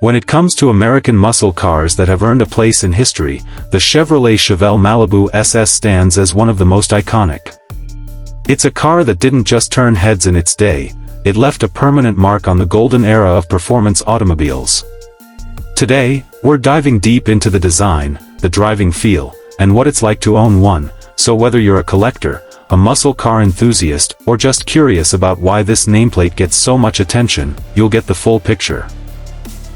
When it comes to American muscle cars that have earned a place in history, the Chevrolet Chevelle Malibu SS stands as one of the most iconic. It's a car that didn't just turn heads in its day, it left a permanent mark on the golden era of performance automobiles. Today, we're diving deep into the design, the driving feel, and what it's like to own one, so whether you're a collector, a muscle car enthusiast, or just curious about why this nameplate gets so much attention, you'll get the full picture.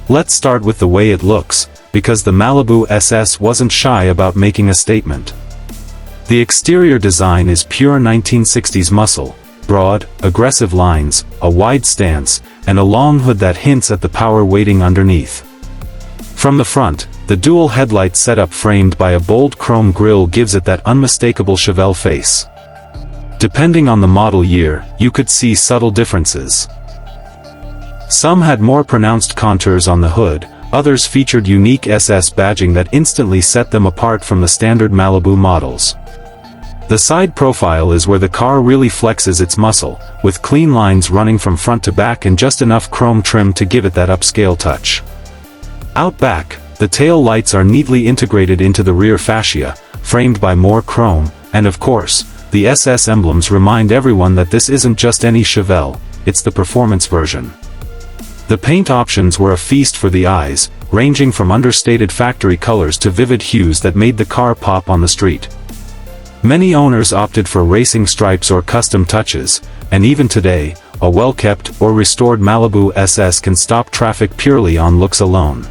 Let's start with the way it looks, because the Malibu SS wasn't shy about making a statement. The exterior design is pure 1960s muscle, broad, aggressive lines, a wide stance, and a long hood that hints at the power waiting underneath. From the front, the dual headlight setup framed by a bold chrome grille gives it that unmistakable Chevelle face. Depending on the model year, you could see subtle differences. Some had more pronounced contours on the hood, others featured unique SS badging that instantly set them apart from the standard Malibu models. The side profile is where the car really flexes its muscle, with clean lines running from front to back and just enough chrome trim to give it that upscale touch. Out back, the tail lights are neatly integrated into the rear fascia, framed by more chrome, and of course, the SS emblems remind everyone that this isn't just any Chevelle, it's the performance version. The paint options were a feast for the eyes, ranging from understated factory colors to vivid hues that made the car pop on the street. Many owners opted for racing stripes or custom touches, and even today, a well-kept or restored Malibu SS can stop traffic purely on looks alone.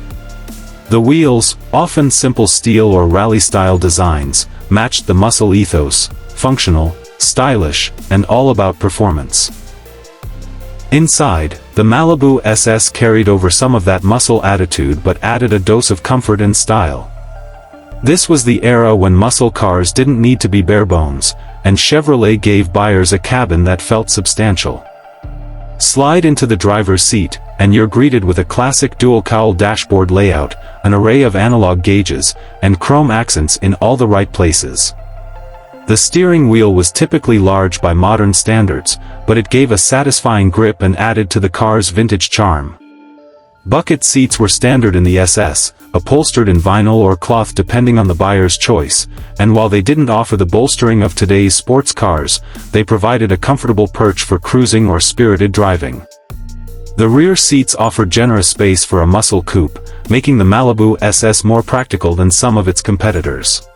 The wheels, often simple steel or rally-style designs, matched the muscle ethos, functional, stylish, and all about performance. Inside, the Malibu SS carried over some of that muscle attitude but added a dose of comfort and style. This was the era when muscle cars didn't need to be bare bones, and Chevrolet gave buyers a cabin that felt substantial. Slide into the driver's seat, and you're greeted with a classic dual-cowl dashboard layout, an array of analog gauges, and chrome accents in all the right places. The steering wheel was typically large by modern standards, but it gave a satisfying grip and added to the car's vintage charm. Bucket seats were standard in the SS, upholstered in vinyl or cloth depending on the buyer's choice, and while they didn't offer the bolstering of today's sports cars, they provided a comfortable perch for cruising or spirited driving. The rear seats offered generous space for a muscle coupe, making the Malibu SS more practical than some of its competitors.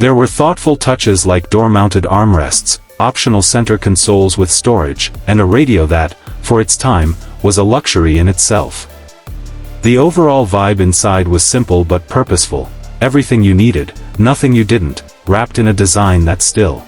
There were thoughtful touches like door-mounted armrests, optional center consoles with storage, and a radio that, for its time, was a luxury in itself. The overall vibe inside was simple but purposeful, everything you needed, nothing you didn't, wrapped in a design that still